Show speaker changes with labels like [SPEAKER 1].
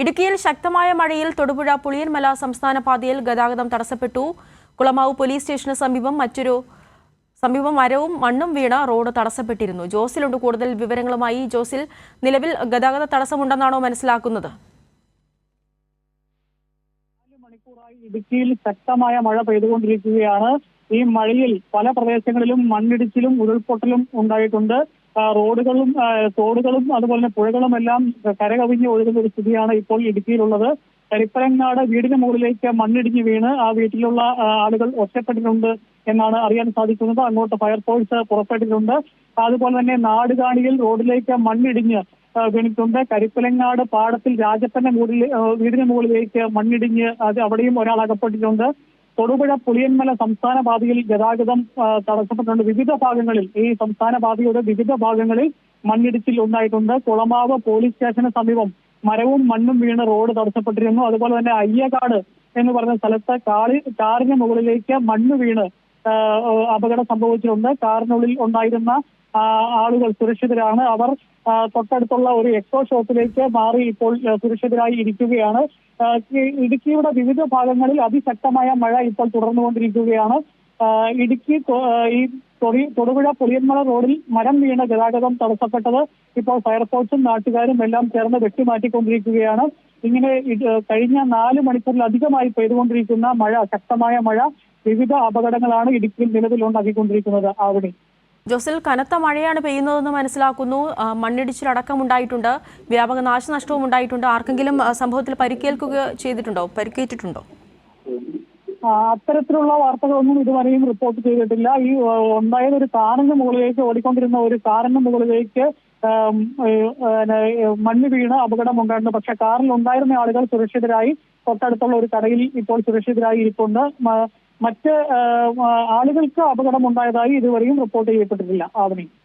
[SPEAKER 1] ഇടുക്കിയിൽ ശക്തമായ മഴയിൽ തൊടുപുഴ പുളിയൻമല സംസ്ഥാന പാതയിൽ ഗതാഗതം തടസ്സപ്പെട്ടു. കുളമാവ് പോലീസ് സ്റ്റേഷന് സമീപം മരവും മണ്ണും വീണ റോഡ് തടസ്സപ്പെട്ടിരുന്നു. ജോസിലുണ്ട് കൂടുതൽ വിവരങ്ങളുമായി. ജോസിൽ, നിലവിൽ ഗതാഗത തടസ്സമുണ്ടെന്നാണോ മനസ്സിലാക്കുന്നത്?
[SPEAKER 2] മണിക്കൂറായി ഇടുക്കിയിൽ ശക്തമായ മഴ പെയ്തുകൊണ്ടിരിക്കുകയാണ്. ഈ മഴയിൽ പല പ്രദേശങ്ങളിലും മണ്ണിടിച്ചിലും ഉരുൾപൊട്ടലും ഉണ്ടായിട്ടുണ്ട്. റോഡുകളും തോടുകളും അതുപോലെ തന്നെ പുഴകളും എല്ലാം കരകവിഞ്ഞ് ഒഴുകുന്ന ഒരു സ്ഥിതിയാണ് ഇപ്പോൾ ഇടുക്കിയിലുള്ളത്. കരിപ്പലങ്ങാട് വീടിന് മുകളിലേക്ക് മണ്ണിടിഞ്ഞ് വീണ് ആ വീട്ടിലുള്ള ആളുകൾ ഒറ്റപ്പെട്ടിട്ടുണ്ട് എന്നാണ് അറിയാൻ സാധിക്കുന്നത്. അങ്ങോട്ട് ഫയർഫോഴ്സ് പുറപ്പെട്ടിട്ടുണ്ട്. അതുപോലെ തന്നെ നാടുകാണിയിൽ റോഡിലേക്ക് മണ്ണിടിഞ്ഞ് വീണിട്ടുണ്ട്. കരിപ്പലങ്ങാട് പാടത്തിൽ രാജപ്പന്റെ വീടിന് മുകളിലേക്ക് മണ്ണിടിഞ്ഞ് അവിടെയും ഒരാൾ അകപ്പെട്ടിട്ടുണ്ട്. തൊടുപുഴ പുളിയൻമല സംസ്ഥാന പാതയിൽ ഗതാഗതം തടസ്സപ്പെട്ടിട്ടുണ്ട്. വിവിധ ഭാഗങ്ങളിൽ ഈ സംസ്ഥാന പാതയുടെ വിവിധ ഭാഗങ്ങളിൽ മണ്ണിടിച്ചിൽ ഉണ്ടായിട്ടുണ്ട്. കുളമാവ് പോലീസ് സ്റ്റേഷന് സമീപം മരവും മണ്ണും വീണ് റോഡ് തടസ്സപ്പെട്ടിരുന്നു. അതുപോലെ തന്നെ അയ്യകാട് എന്ന് പറഞ്ഞ സ്ഥലത്ത് കാറിന് മുകളിലേക്ക് മണ്ണ് വീണ് അപകടം സംഭവിച്ചിട്ടുണ്ട്. കാറിനുള്ളിൽ ഉണ്ടായിരുന്ന ആളുകൾ സുരക്ഷിതരാണ്. അവർ തൊട്ടടുത്തുള്ള ഒരു എക്സോ ഷോപ്പിലേക്ക് മാറി ഇപ്പോൾ സുരക്ഷിതരായി ഇരിക്കുകയാണ്. ഇടുക്കിയുടെ വിവിധ ഭാഗങ്ങളിൽ അതിശക്തമായ മഴ ഇപ്പോൾ തുടർന്നുകൊണ്ടിരിക്കുകയാണ്. ഇടുക്കി ഈ തൊടുപുഴ പുളിയൻമല റോഡിൽ മരം വീണ ഗതാഗതം തടസ്സപ്പെട്ടത് ഇപ്പോൾ ഫയർഫോഴ്സും നാട്ടുകാരും എല്ലാം ചേർന്ന് വെട്ടിമാറ്റിക്കൊണ്ടിരിക്കുകയാണ്. ഇങ്ങനെ കഴിഞ്ഞ 4 മണിക്കൂറിലധികമായി പെയ്തുകൊണ്ടിരിക്കുന്ന മഴ, ശക്തമായ മഴ വിവിധ അപകടങ്ങളാണ് ഇടുക്കിയിൽ നിലവിലുണ്ടാക്കിക്കൊണ്ടിരിക്കുന്നത്. അവിടെ
[SPEAKER 1] ജോസിൽ, കനത്ത മഴയാണ് പെയ്യുന്നതെന്ന് മനസ്സിലാക്കുന്നു. മണ്ണിടിച്ചിലടക്കം ഉണ്ടായിട്ടുണ്ട്. വ്യാപക നാശനഷ്ടവും ഉണ്ടായിട്ടുണ്ട്. ആർക്കെങ്കിലും സംഭവത്തിൽ പരിക്കേറ്റിട്ടുണ്ടോ?
[SPEAKER 2] അത്തരത്തിലുള്ള വാർത്തകളൊന്നും ഇതുവരെയും റിപ്പോർട്ട് ചെയ്തിട്ടില്ല. ഈ ഉണ്ടായത് ഒരു കാറിന് മുകളിലേക്ക് ഓടിക്കൊണ്ടിരുന്ന ഒരു കാറിന് മുകളിലേക്ക് മണ്ണ് വീണ് അപകടം ഉണ്ടായിരുന്നു. പക്ഷെ കാറിൽ ഉണ്ടായിരുന്ന ആളുകൾ സുരക്ഷിതരായി തൊട്ടടുത്തുള്ള ഒരു കടയിൽ ഇപ്പോൾ സുരക്ഷിതരായി ഇരിപ്പുണ്ട്. മറ്റ് ആളുകൾക്ക് അപകടം ഉണ്ടായതായി ഇതുവരെയും റിപ്പോർട്ട് ചെയ്യപ്പെട്ടിട്ടില്ല. ആവണി.